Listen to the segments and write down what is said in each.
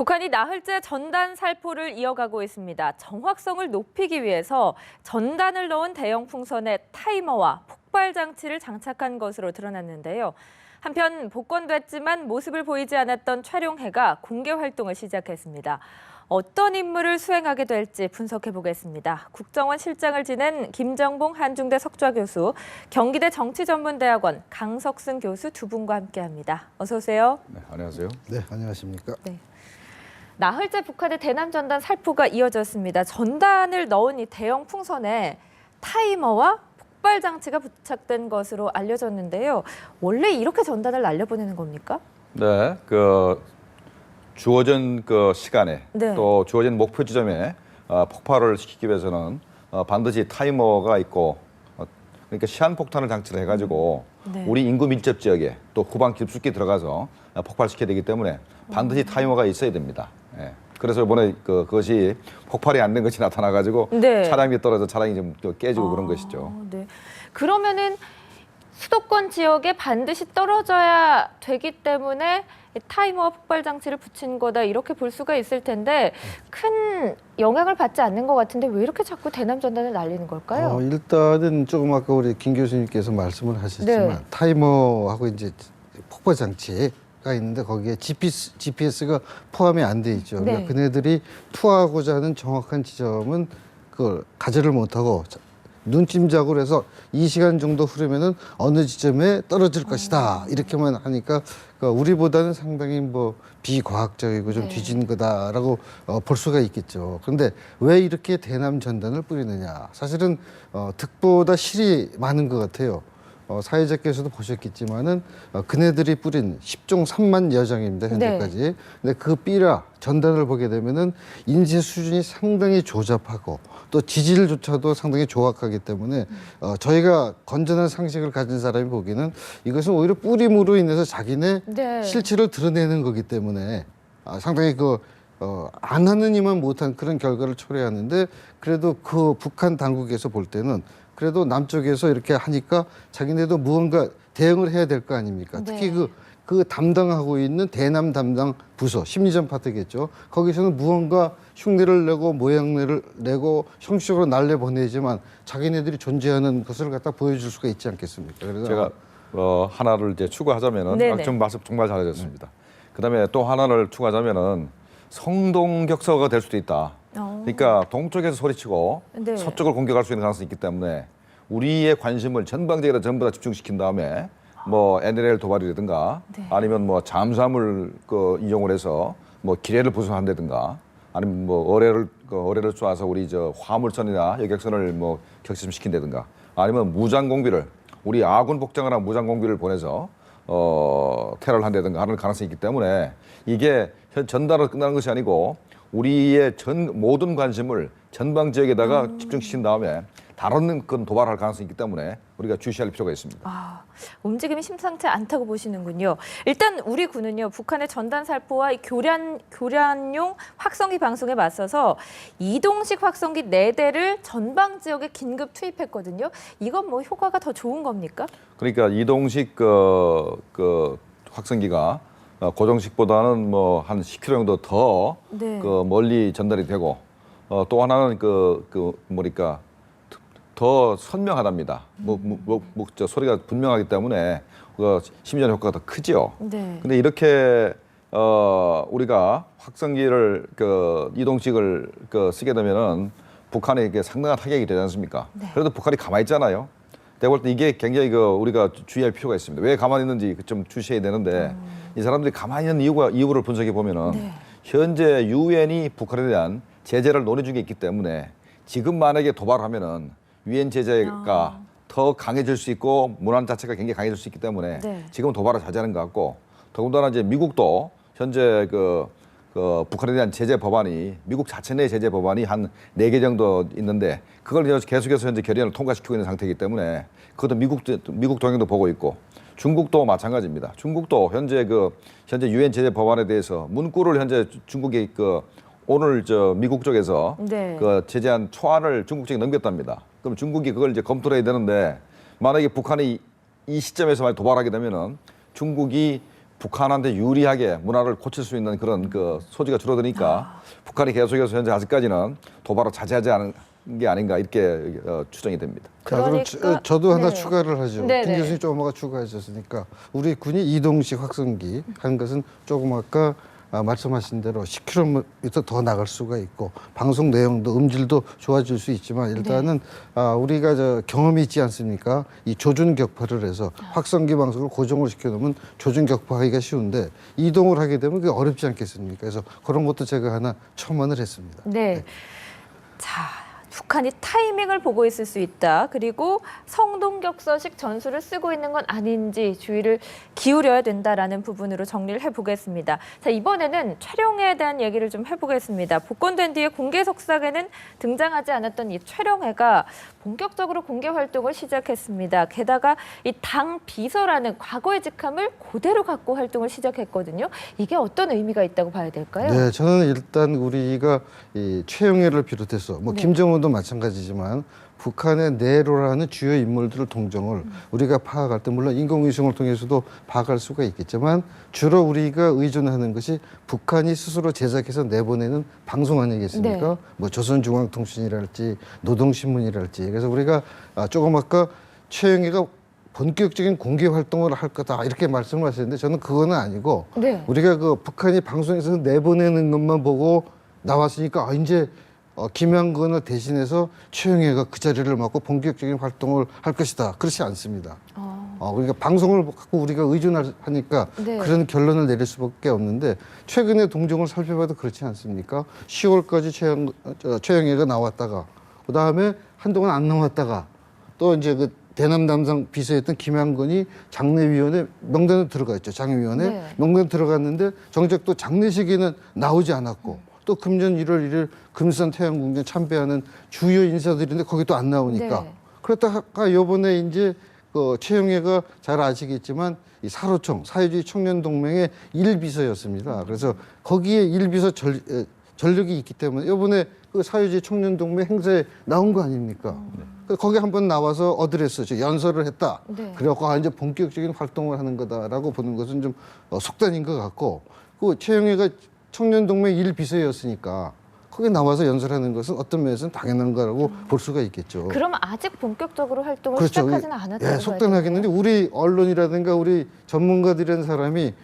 북한이 나흘째 전단 살포를 이어가고 있습니다. 정확성을 높이기 위해서 전단을 넣은 대형 풍선에 타이머와 폭발 장치를 장착한 것으로 드러났는데요. 한편 복권됐지만 모습을 보이지 않았던 촬영해가 공개 활동을 시작했습니다. 어떤 임무를 수행하게 될지 분석해 보겠습니다. 국정원 실장을 지낸 김정봉 한중대 석좌 교수, 경기대 정치전문대학원 강석승 교수 두 분과 함께합니다. 어서 오세요. 네, 안녕하세요. 네, 안녕하십니까. 네. 나흘째 북한의 대남 전단 살포가 이어졌습니다. 전단을 넣은 이 대형 풍선에 타이머와 폭발 장치가 부착된 것으로 알려졌는데요. 원래 이렇게 전단을 날려보내는 겁니까? 네, 주어진 시간에 네. 또 주어진 목표 지점에 폭발을 시키기 위해서는 반드시 타이머가 있고 그러니까 시한폭탄을 장치를 해가지고 네. 우리 인구 밀접 지역에 또 후방 깊숙이 들어가서 폭발시켜야 되기 때문에 반드시 타이머가 있어야 됩니다. 예. 그래서 이번에 그것이 폭발이 안 된 것이 나타나가지고 네. 차량이 떨어져 차량이 좀 깨지고 그런 것이죠. 네. 그러면은 수도권 지역에 반드시 떨어져야 되기 때문에 타이머와 폭발 장치를 붙인 거다 이렇게 볼 수가 있을 텐데 큰 영향을 받지 않는 것 같은데 왜 이렇게 자꾸 대남 전단을 날리는 걸까요? 일단은 조금 아까 우리 김 교수님께서 말씀을 하셨지만 네. 타이머하고 이제 폭발 장치가 있는데 거기에 GPS가 포함이 안 돼 있죠. 네. 그러니까 그네들이 투하하고자 하는 정확한 지점은 그걸 가지를 못하고 눈찜작으로 해서 2시간 정도 흐르면은 어느 지점에 떨어질 것이다 이렇게만 하니까 우리보다는 상당히 비과학적이고 좀 네. 뒤진 거다라고 볼 수가 있겠죠. 그런데 왜 이렇게 대남 전단을 뿌리느냐? 사실은 득보다 실이 많은 것 같아요. 사회자께서도 보셨겠지만은 그네들이 뿌린 10종 3만 여장입니다 현재까지. 네. 근데 그 삐라 전단을 보게 되면은 인쇄 수준이 상당히 조잡하고 또 지질조차도 상당히 조악하기 때문에 저희가 건전한 상식을 가진 사람이 보기에는 이것은 오히려 뿌림으로 인해서 자기네 네. 실체를 드러내는 거기 때문에 상당히 안 하는 이만 못한 그런 결과를 초래하는데 그래도 그 북한 당국에서 볼 때는 그래도 남쪽에서 이렇게 하니까 자기네도 무언가 대응을 해야 될 거 아닙니까? 네. 특히 그 담당하고 있는 대남 담당 부서, 심리전 파트겠죠. 거기서는 무언가 흉내를 내고 모양내를 내고 형식적으로 날려보내지만 자기네들이 존재하는 것을 갖다 보여줄 수가 있지 않겠습니까? 그래서 제가 하나를 이제 추가하자면은 네네. 좀 말씀 정말 잘하셨습니다. 그다음에 또 하나를 추가하자면은 성동격서가 될 수도 있다. 그러니까 동쪽에서 소리치고 네. 서쪽을 공격할 수 있는 가능성이 있기 때문에 우리의 관심을 전방적으로 전부 다 집중시킨 다음에 NLL 도발이라든가 네. 아니면 잠수함을 이용을 해서 기뢰를 부수한다든가 아니면 어뢰를 쏴서 우리 화물선이나 여객선을 격침시킨다든가 아니면 무장 공비를 우리 아군 복장을 한 무장 공비를 보내서 테러를 한다든가 하는 가능성이 있기 때문에 이게 전달로 끝나는 것이 아니고 우리의 모든 관심을 전방 지역에다가 집중시킨 다음에 다른 건 도발할 가능성이 있기 때문에 우리가 주시할 필요가 있습니다. 움직임이 심상치 않다고 보시는군요. 일단 우리 군은요, 북한의 전단 살포와 교란용 확성기 방송에 맞서서 이동식 확성기 4대를 전방 지역에 긴급 투입했거든요. 이건 효과가 더 좋은 겁니까? 그러니까 이동식 확성기가 고정식보다는 한 10km 정도 더 네. 멀리 전달이 되고 또 하나는 더 선명하답니다. 소리가 분명하기 때문에 심리전 효과가 더 크지요. 네. 근데 이렇게 우리가 확성기를 이동식을 쓰게 되면은 북한에 상당한 타격이 되지 않습니까? 네. 그래도 북한이 가만히 있잖아요. 내가 볼 때 이게 굉장히 우리가 주의할 필요가 있습니다. 왜 가만히 있는지 좀 주시해야 되는데 이 사람들이 가만히 있는 이유를 분석해 보면은 네. 현재 유엔이 북한에 대한 제재를 논의 중에 있기 때문에 지금 만약에 도발하면은 유엔 제재가 더 강해질 수 있고 문안 자체가 굉장히 강해질 수 있기 때문에 네. 지금 도발을 자제하는 것 같고 더군다나 이제 미국도 현재 북한에 대한 제재 법안이 미국 자체 내 제재 법안이 한 4개 정도 있는데 그걸 계속해서 현재 결의안을 통과시키고 있는 상태이기 때문에 그것도 미국 동향도 보고 있고 중국도 마찬가지입니다. 중국도 현재 유엔 제재 법안에 대해서 문구를 현재 중국이 오늘 미국 쪽에서 네. 제재한 초안을 중국 쪽에 넘겼답니다. 그럼 중국이 그걸 이제 검토를 해야 되는데 만약에 북한이 이 시점에서 만약 도발하게 되면은 중국이 북한한테 유리하게 문화를 고칠 수 있는 그런 그 소지가 줄어드니까 북한이 계속해서 현재 아직까지는 도발을 자제하지 않은 게 아닌가 이렇게 추정이 됩니다. 자, 그럼 그러니까- 저도 하나 네. 추가를 하죠. 네, 김 네. 교수님 조금 추가하셨으니까 우리 군이 이동식 확성기 한 것은 조금 아까 말씀하신 대로 10km 더 나갈 수가 있고 방송 내용도 음질도 좋아질 수 있지만 일단은 우리가 경험이 있지 않습니까? 이 조준 격파를 해서 확성기 방송을 고정을 시켜놓으면 조준 격파하기가 쉬운데 이동을 하게 되면 그게 어렵지 않겠습니까? 그래서 그런 것도 제가 하나 첨언을 했습니다. 네. 자, 북한이 타이밍을 보고 있을 수 있다. 그리고 성동격서식 전술을 쓰고 있는 건 아닌지 주의를 기울여야 된다라는 부분으로 정리를 해보겠습니다. 자, 이번에는 촬영회에 대한 얘기를 좀 해보겠습니다. 복권된 뒤에 공개 석상에는 등장하지 않았던 이 촬영회가 본격적으로 공개 활동을 시작했습니다. 게다가 이 당 비서라는 과거의 직함을 그대로 갖고 활동을 시작했거든요. 이게 어떤 의미가 있다고 봐야 될까요? 네, 저는 일단 우리가 이 최영애를 비롯해서 뭐 네. 김정은도 마찬가지지만 북한의 내로라는 주요 인물들을 동정을 우리가 파악할 때 물론 인공위성을 통해서도 파악할 수가 있겠지만 주로 우리가 의존하는 것이 북한이 스스로 제작해서 내보내는 방송 아니겠습니까? 네. 뭐 조선중앙통신이랄지 노동신문이랄지 그래서 우리가 조금 아까 최영애가 본격적인 공개 활동을 할 거다 이렇게 말씀을 하셨는데 저는 그거는 아니고 네. 우리가 그 북한이 방송에서 내보내는 것만 보고 나왔으니까 이제 김양근을 대신해서 최영애가 그 자리를 맡고 본격적인 활동을 할 것이다. 그렇지 않습니다. 그러니까 방송을 갖고 우리가 의존하니까 네. 그런 결론을 내릴 수밖에 없는데 최근의 동정을 살펴봐도 그렇지 않습니까? 10월까지 최영애가 나왔다가 그다음에 한동안 안 나왔다가 또 이제 그 대남 담당 비서였던 김양근이 장례위원회 명단에 들어가 있죠. 장례위원회 네. 명단에 들어갔는데 정작 또 장례식에는 나오지 않았고 또 금년 1월 1일 금산 태양궁전 참배하는 주요 인사들인데 거기 또 안 나오니까 네. 그렇다가 요번에 이제 그 최영애가 잘 아시겠지만 이 사로총 사회주의 청년동맹의 일비서였습니다. 그래서 거기에 일비서 전력이 있기 때문에 요번에 그 사회주의 청년동맹 행사에 나온 거 아닙니까? 그래서 거기 한번 나와서 어드레스, 연설을 했다. 네. 그래갖고 이제 본격적인 활동을 하는 거다라고 보는 것은 좀 속단인 것 같고 그 최영애가 청년동맹 일비서였으니까 거기 나와서 연설하는 것은 어떤 면에서는 당연한 거라고 볼 수가 있겠죠. 그러면 아직 본격적으로 활동을 그렇죠. 시작하지는 않았다고 예, 봐야 속단하겠는데 우리 언론이라든가 우리 전문가들이라는 사람이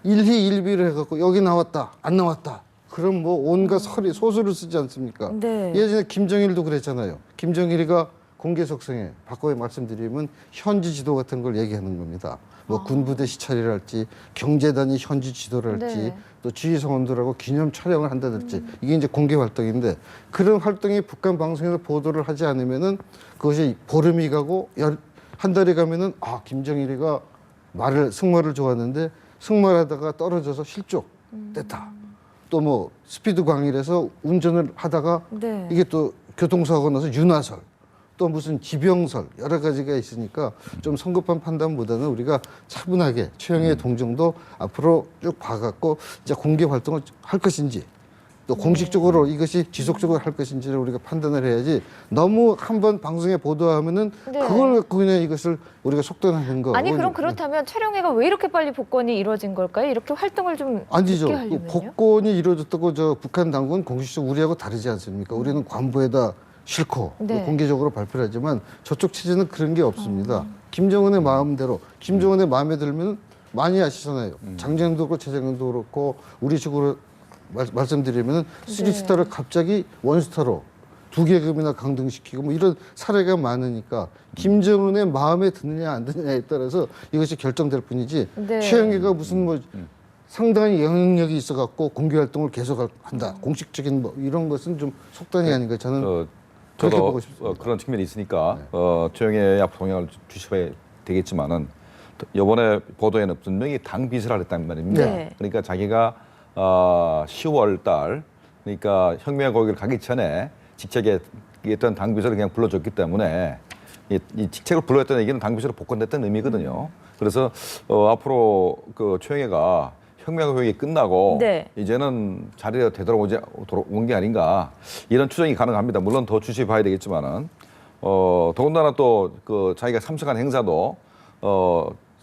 일희일비를 해갖고 여기 나왔다, 안 나왔다. 그럼 뭐 온갖 소설을 쓰지 않습니까? 네. 예전에 김정일도 그랬잖아요. 김정일이가 공개 석상에 바꿔 말씀드리면 현지 지도 같은 걸 얘기하는 겁니다. 뭐 군부대 시찰이랄지 경제단위 현지 지도랄지 네. 또 지휘성원들하고 기념 촬영을 한다든지 이게 이제 공개 활동인데 그런 활동이 북한 방송에서 보도를 하지 않으면은 그것이 보름이 가고 한 달이 가면은 김정일이가 승마를 좋아하는데 승마하다가 떨어져서 실족됐다. 또 뭐 스피드 광일에서 운전을 하다가 네. 이게 또 교통사고가 나서 윤화설 또 무슨 지병설 여러 가지가 있으니까 좀 성급한 판단보다는 우리가 차분하게 최영애 동정도 앞으로 쭉 봐갖고 이제 공개 활동을 할 것인지 또 공식적으로 이것이 지속적으로 할 것인지를 우리가 판단을 해야지 너무 한번 방송에 보도하면은 네. 그걸 갖고 그냥 이것을 우리가 속단하는 거 아니 그럼 그렇다면 촬영회가 왜 이렇게 빨리 복권이 이루어진 걸까요? 이렇게 활동을 좀 아니죠. 늦게 그 하려면요? 복권이 이루어졌다고 북한 당국은 공식적으로 우리하고 다르지 않습니까? 우리는 관부에다 싣고 네. 공개적으로 발표를 하지만 저쪽 체제는 그런 게 없습니다. 김정은의 마음대로 김정은의 마음에 들면 많이 아시잖아요. 장정도 그렇고 재정도 그렇고 우리 식으로 말씀드리면은 쓰리스타를 갑자기 원스타로 두 계급이나 강등시키고 뭐 이런 사례가 많으니까 김정은의 마음에 드느냐 안 드느냐에 따라서 이것이 결정될 뿐이지 네. 최영애가 무슨 뭐 상당히 영향력이 있어갖고 공개 활동을 계속한다. 공식적인 뭐 이런 것은 좀 속단이 아닌가 저는 그렇게 저도 보고 싶습니다. 그런 측면이 있으니까 최영애 앞 동향을 주셔야 되겠지만은 이번에 보도에는 분명히 당 비서를 했단 말입니다. 네. 그러니까 자기가 10월 달 그러니까 혁명 거기를 가기 전에 직책에 있던 당 비서를 그냥 불러줬기 때문에 이 직책을 불러줬다는 얘기는 당 비서로 복권됐다는 의미거든요. 그래서 앞으로 그 최영애가 혁명회의 끝나고 네. 이제는 자리에 되돌아온 게 아닌가 이런 추정이 가능합니다. 물론 더 주시해 봐야 되겠지만은 더군다나 또 그 자기가 참석한 행사도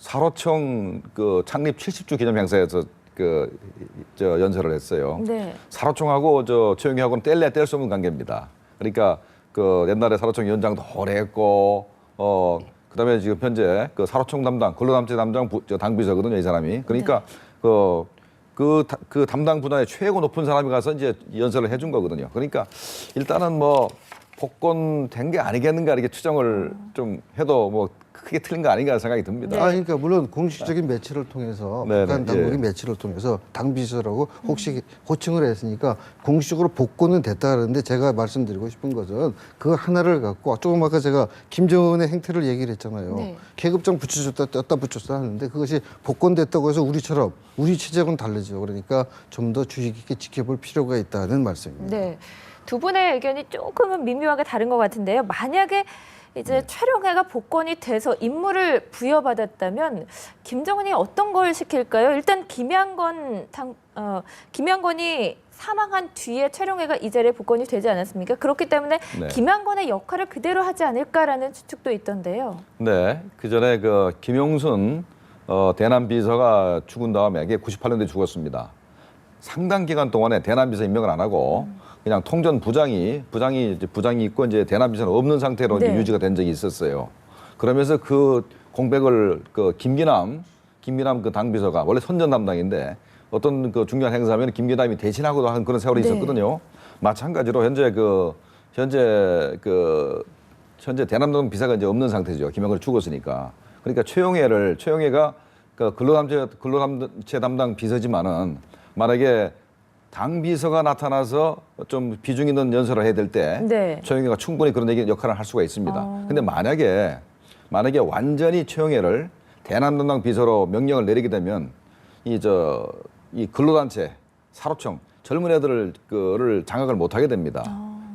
사로총 그 창립 70주 기념 행사에서 연설을 했어요. 네. 사로총하고 최영희하고는 뗄래야 뗄 수 없는 관계입니다. 그러니까 그 옛날에 사로총 위원장도 오래 했고 그다음에 지금 현재 그 사로총 담당 근로단체 담당 당비서거든요, 이 사람이. 그러니까 그 담당 분야의 최고 높은 사람이 가서 이제 연설을 해준 거거든요. 그러니까 일단은 뭐 복권된 게 아니겠는가 이렇게 추정을 좀 해도 뭐 크게 틀린 거 아닌가 생각이 듭니다. 그러니까 물론 공식적인 매체를 통해서 네네, 북한 당국이 예. 매체를 통해서 당비서라고 혹시 호칭을 했으니까 공식적으로 복권은 됐다 그러는데 제가 말씀드리고 싶은 것은 그 하나를 갖고 조금 아까 제가 김정은의 행태를 얘기를 했잖아요. 네. 계급장 붙여줬다 떴다 붙였다 하는데 그것이 복권됐다고 해서 우리처럼 우리 체제하고는 다르죠. 그러니까 좀 더 주의 깊게 지켜볼 필요가 있다는 말씀입니다. 네. 두 분의 의견이 조금은 미묘하게 다른 것 같은데요. 만약에 이제 최룡해가 복권이 돼서 임무를 부여받았다면 김정은이 어떤 걸 시킬까요? 일단 김양건이 사망한 뒤에 최룡해가 이 자리에 복권이 되지 않았습니까? 그렇기 때문에 네. 김양건의 역할을 그대로 하지 않을까라는 추측도 있던데요. 네, 그 전에 그 김용순 대남 비서가 죽은 다음에 그게 98년도에 죽었습니다. 상당 기간 동안에 대남 비서 임명을 안 하고 그냥 통전 부장이 있고 이제 대남 비서는 없는 상태로 이제 네. 유지가 된 적이 있었어요. 그러면서 그 공백을 그 김기남 그 당 비서가 원래 선전 담당인데 어떤 그 중요한 행사하면 김기남이 대신하고도 하는 그런 세월이 네. 있었거든요. 마찬가지로 현재 대남당 비서가 이제 없는 상태죠. 김영걸 죽었으니까. 그러니까 최영애가 그 근로단체 담당 비서지만은 만약에 당 비서가 나타나서 좀 비중 있는 연설을 해야 될 때 네. 최영애가 충분히 그런 역할을 할 수가 있습니다. 근데 만약에 완전히 최영애를 대남 담당 비서로 명령을 내리게 되면 이 근로단체 사로총 젊은 애들을 장악을 못 하게 됩니다.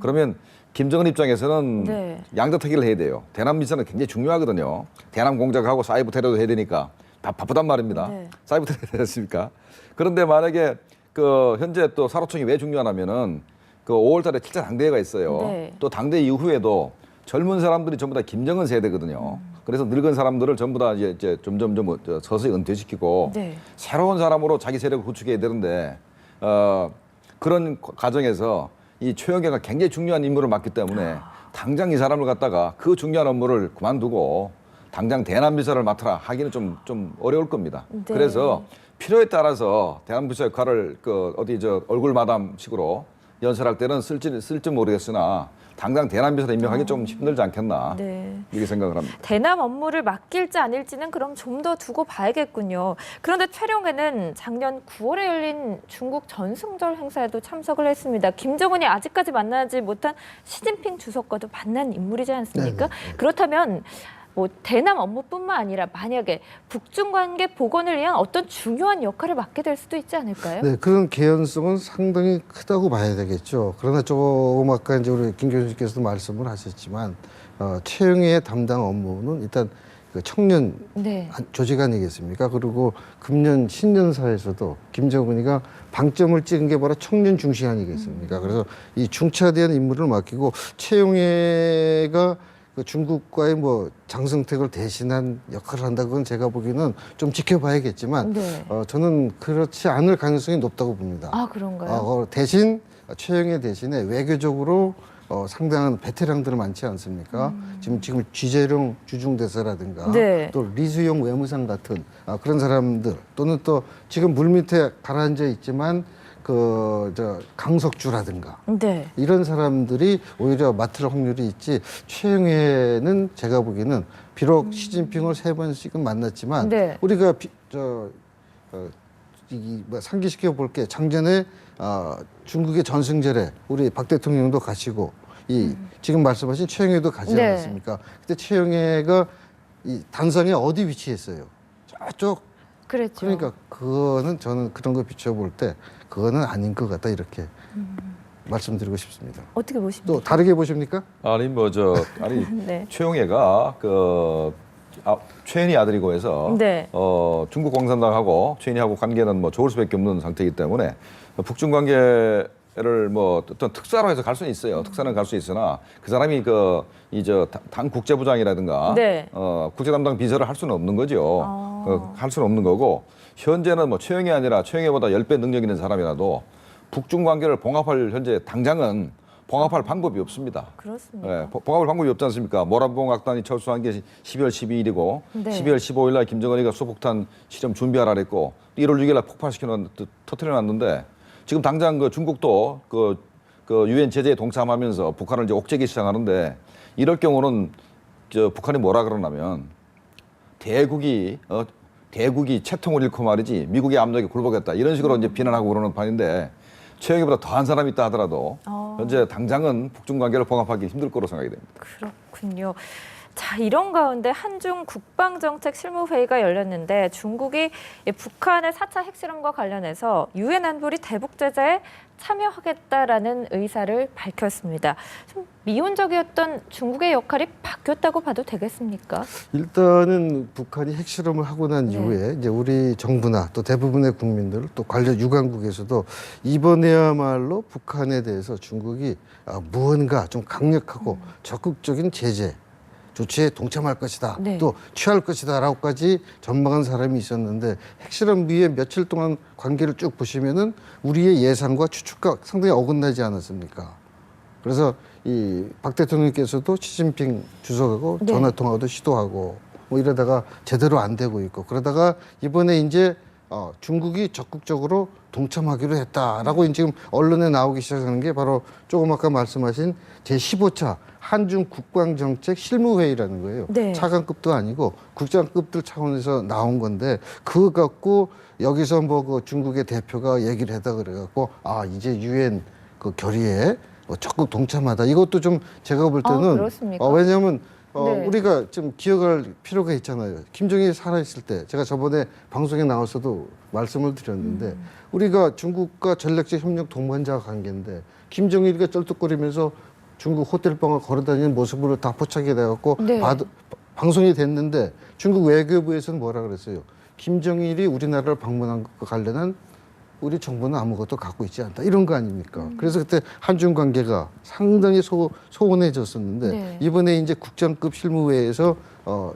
그러면 김정은 입장에서는 네. 양자택일을 해야 돼요. 대남 비서는 굉장히 중요하거든요. 대남 공작하고 사이버 테러도 해야 되니까 다 바쁘단 말입니다. 네. 사이버 테러 해야 됐습니까? 그런데 만약에 그 현재 또 사로총이 왜 중요하냐면은 그 5월달에 7차 당대회가 있어요. 네. 또 당대 이후에도 젊은 사람들이 전부 다 김정은 세대거든요. 그래서 늙은 사람들을 전부 다 이제 점점 서서히 은퇴시키고 네. 새로운 사람으로 자기 세력을 구축해야 되는데 그런 과정에서 이 최영애가 굉장히 중요한 임무를 맡기 때문에 당장 이 사람을 갖다가 그 중요한 업무를 그만두고 당장 대남비서를 맡아라 하기는 좀 어려울 겁니다. 네. 그래서 필요에 따라서 대남비서 역할을 얼굴 마담식으로 연설할 때는 쓸지 모르겠으나 당장 대남비서를 임명하기 좀 힘들지 않겠나 네. 이렇게 생각을 합니다. 대남 업무를 맡길지 아닐지는 그럼 좀 더 두고 봐야겠군요. 그런데 최룡해는 작년 9월에 열린 중국 전승절 행사에도 참석을 했습니다. 김정은이 아직까지 만나지 못한 시진핑 주석과도 만난 인물이지 않습니까? 그렇다면 뭐 대남 업무뿐만 아니라 만약에 북중 관계 복원을 위한 어떤 중요한 역할을 맡게 될 수도 있지 않을까요? 네, 그런 개연성은 상당히 크다고 봐야 되겠죠. 그러나 조금 아까 이제 우리 김 교수님께서도 말씀을 하셨지만 최영희의 담당 업무는 일단 그 청년 네. 조직 아니겠습니까? 그리고 금년 신년사에서도 김정은이가 방점을 찍은 게 바로 청년 중시 아니겠습니까? 그래서 이 중차대한 임무를 맡기고 최영애가 그 중국과의 뭐 장성택을 대신한 역할을 한다고 건 제가 보기에는 좀 지켜봐야겠지만 네. 저는 그렇지 않을 가능성이 높다고 봅니다. 아, 그런가요? 대신 최영애 대신에 외교적으로 상당한 베테랑들 많지 않습니까? 지금 쥐재룡 주중대사라든가 네. 또 리수용 외무상 같은 그런 사람들 또는 또 지금 물밑에 가라앉아 있지만 강석주라든가 네. 이런 사람들이 오히려 맡을 확률이 있지 최영애는 제가 보기에는 비록 시진핑을 3번씩은 만났지만 네. 우리가 상기시켜 볼게 작년에 중국의 전승절에 우리 박 대통령도 가시고 지금 말씀하신 최영애도 가지 네. 않았습니까? 그때 최영애가 이 단상에 어디 위치했어요? 저쪽. 그랬죠. 그러니까 그거는 저는 그런 거 비춰볼 때 그거는 아닌 것 같다 이렇게 말씀드리고 싶습니다. 어떻게 보십니까? 또 다르게 보십니까? 네. 최영애가 최은희 아들이고 해서 네. 중국 공산당하고 최은희하고 관계는 뭐 좋을 수밖에 없는 상태이기 때문에 북중 관계 핵실험을 뭐 어떤 특사로 해서 갈 수는 있어요. 특사는 갈 수 있으나 그 사람이 당 국제부장이라든가 네. 국제 담당 비서를 할 수는 없는 거죠. 할 수는 없는 거고 현재는 뭐 최영이 아니라 최영이보다 10배 능력 있는 사람이라도 북중 관계를 봉합할 현재 당장은 봉합할 방법이 없습니다. 그렇습니다. 예, 봉합할 방법이 없지 않습니까? 모란봉 악단이 철수한 게 12월 12일이고 네. 12월 15일 날 김정은이가 수폭탄 실험 준비하라 그랬고 1월 6일 날 터뜨려놨는데 지금 당장 그 중국도 그 유엔 제재에 동참하면서 북한을 이제 옥죄기 시작하는데 이럴 경우는 북한이 뭐라 그러냐면 대국이 채통을 잃고 말이지 미국의 압력에 굴복했다 이런 식으로 이제 비난하고 그러는 판인데 최영이보다 더한 사람이 있다 하더라도 현재 당장은 북중 관계를 봉합하기 힘들 거로 생각이 됩니다. 그렇군요. 자, 이런 가운데 한중 국방정책 실무회의가 열렸는데 중국이 북한의 4차 핵실험과 관련해서 유엔 안보리 대북 제재에 참여하겠다라는 의사를 밝혔습니다. 좀 미온적이었던 중국의 역할이 바뀌었다고 봐도 되겠습니까? 일단은 북한이 핵실험을 하고 난 이후에 이제 우리 정부나 또 대부분의 국민들 또 관련 유관국에서도 이번에야말로 북한에 대해서 중국이 무언가 좀 강력하고 적극적인 제재 조치에 동참할 것이다. 네. 또 취할 것이다라고까지 전망한 사람이 있었는데 핵실험 위에 며칠 동안 관계를 쭉 보시면은 우리의 예상과 추측과 상당히 어긋나지 않았습니까? 그래서 이 박 대통령께서도 시진핑 주석하고 네. 전화 통화도 시도하고 뭐 이러다가 제대로 안 되고 있고 그러다가 이번에 이제 중국이 적극적으로 동참하기로 했다라고 지금 언론에 나오기 시작하는 게 바로 조금 아까 말씀하신 제15차 한중 국방정책 실무회의라는 거예요. 네. 차관급도 아니고 국장급들 차원에서 나온 건데 그거 갖고 여기서 뭐 그 중국의 대표가 얘기를 하다 그래갖고 이제 유엔 그 결의에 적극 동참하다. 이것도 좀 제가 볼 때는 그렇습니까? 왜냐하면 네. 우리가 좀 기억할 필요가 있잖아요. 김정일이 살아있을 때 제가 저번에 방송에 나와서도 말씀을 드렸는데 우리가 중국과 전략적 협력 동반자 관계인데 김정일이가 쩔뚝거리면서 중국 호텔방을 걸어다니는 모습으로 다 포착이 돼갖고 네. 방송이 됐는데 중국 외교부에서는 뭐라 그랬어요? 김정일이 우리나라를 방문한 것과 관련한 우리 정부는 아무것도 갖고 있지 않다. 이런 거 아닙니까? 그래서 그때 한중 관계가 상당히 소원해졌었는데 네. 이번에 이제 국장급 실무회에서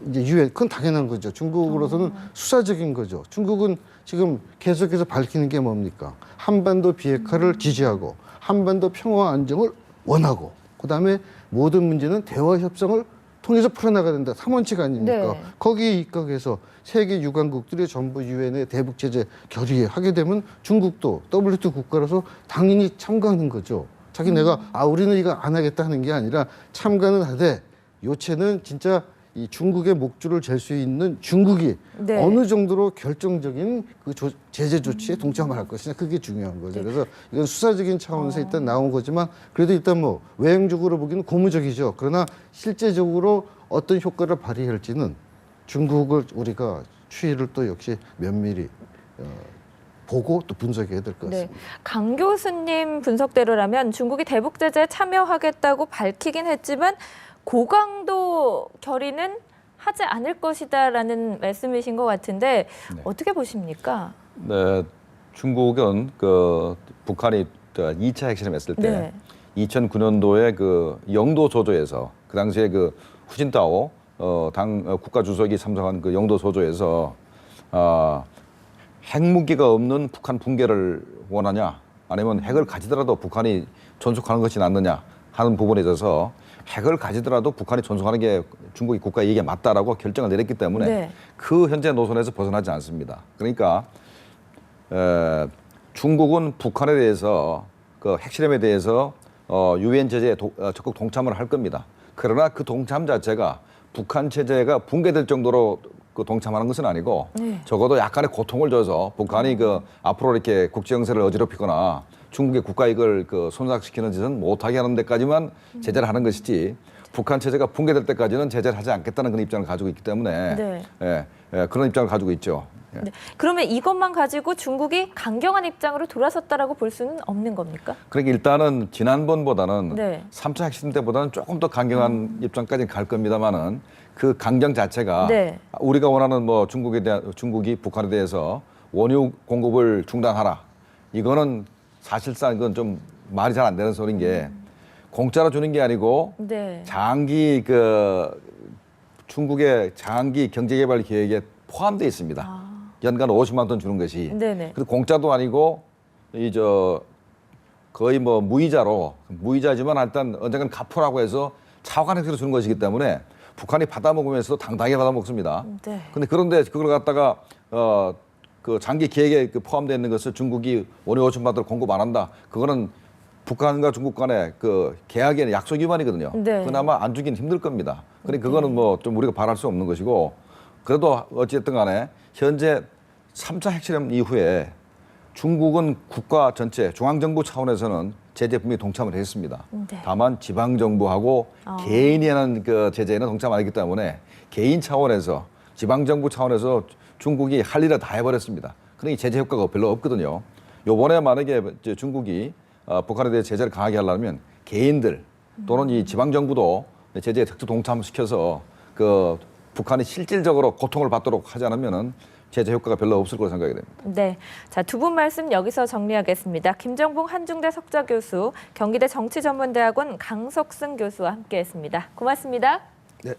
이제 유엔 그건 당연한 거죠. 중국으로서는 수사적인 거죠. 중국은 지금 계속해서 밝히는 게 뭡니까? 한반도 비핵화를 지지하고 한반도 평화 안정을 원하고 그다음에 모든 문제는 대화 협상을 통해서 풀어나가야 된다. 3원칙 아닙니까? 네. 거기에 입각해서 세계 유관국들이 전부 유엔의 대북 제재 결의에 하게 되면 중국도 WTO 국가라서 당연히 참가하는 거죠. 자기네가 우리는 이거 안 하겠다 하는 게 아니라 참가는 하되 요체는 진짜 이 중국의 목줄을 잴 수 있는 중국이 네. 어느 정도로 결정적인 그 제재 조치에 동참을 할 것이냐 그게 중요한 거죠. 그래서 이건 수사적인 차원에서 일단 나온 거지만 그래도 일단 뭐 외형적으로 보기는 고무적이죠. 그러나 실제적으로 어떤 효과를 발휘할지는 중국을 우리가 추이를 또 역시 면밀히 보고 또 분석해야 될 것 같습니다. 네. 강 교수님 분석대로라면 중국이 대북 제재에 참여하겠다고 밝히긴 했지만 고강도 결의는 하지 않을 것이다라는 말씀이신 것 같은데 어떻게 보십니까? 네, 중국은 북한이 2차 핵실험했을 때 네. 2009년도에 그 영도 조조에서 그 당시에 그 후진타오 국가 주석이 참석한 그 영도 조조에서 핵무기가 없는 북한 붕괴를 원하냐 아니면 핵을 가지더라도 북한이 존속하는 것이 낫느냐 하는 부분에 있어서 핵을 가지더라도 북한이 존속하는 게 중국이 국가 이익에 맞다라고 결정을 내렸기 때문에 네. 그 현재 노선에서 벗어나지 않습니다. 그러니까 중국은 북한에 대해서 그 핵실험에 대해서 유엔 제재에 적극 동참을 할 겁니다. 그러나 그 동참 자체가 북한 체제가 붕괴될 정도로 그 동참하는 것은 아니고 적어도 약간의 고통을 줘서 북한이 앞으로 이렇게 국제 정세를 어지럽히거나 중국의 국가 이익을 손상시키는 짓은 못하게 하는 데까지만 제재를 하는 것이지 북한 체제가 붕괴될 때까지는 제재를 하지 않겠다는 그런 입장을 가지고 있기 때문에 그런 입장을 가지고 있죠. 네. 그러면 이것만 가지고 중국이 강경한 입장으로 돌아섰다라고 볼 수는 없는 겁니까? 그러니까 일단은 지난번보다는 네. 3차 핵실험 때보다는 조금 더 강경한 입장까지 갈 겁니다만은 그 강경 자체가 네. 우리가 우리가 원하는 중국이 북한에 대해서 원유 공급을 중단하라. 이거는 사실상 이건 좀 말이 잘 안 되는 소리인 게 공짜로 주는 게 아니고 네. 장기 중국의 장기 경제개발 계획에 포함되어 있습니다. 연간 50만 톤 주는 것이. 네네. 그 공짜도 아니고 거의 뭐 무이자지만 일단 언젠간 갚으라고 해서 차관 형태로 주는 것이기 때문에 북한이 받아먹으면서도 당당하게 받아먹습니다. 네. 그런데 그걸 갖다가 그 장기 계획에 포함되어 있는 것을 중국이 원유 5천 받도록 공급 안 한다. 그거는 북한과 중국 간의 그 계약의 약속 위반이거든요. 네. 그나마 안 주긴 힘들 겁니다. 그러니까 그거는 뭐 좀 우리가 바랄 수 없는 것이고 그래도 어찌됐든 간에 현재 3차 핵실험 이후에 중국은 국가 전체 중앙정부 차원에서는 제재 분명히 동참을 했습니다. 네. 다만 지방정부하고 개인이 하는 그 제재에는 동참 안 했기 때문에 개인 차원에서 지방정부 차원에서 중국이 할 일을 다 해버렸습니다. 그러니 제재 효과가 별로 없거든요. 요번에 만약에 이제 중국이 북한에 대해 제재를 강하게 하려면 개인들 또는 이 지방정부도 제재에 적극 동참시켜서 그 북한이 실질적으로 고통을 받도록 하지 않으면은 제재 효과가 별로 없을 거라 생각이 됩니다. 네. 자, 두 분 말씀 여기서 정리하겠습니다. 김정봉 한중대 석좌 교수, 경기대 정치전문대학원 강석승 교수와 함께했습니다. 고맙습니다. 네.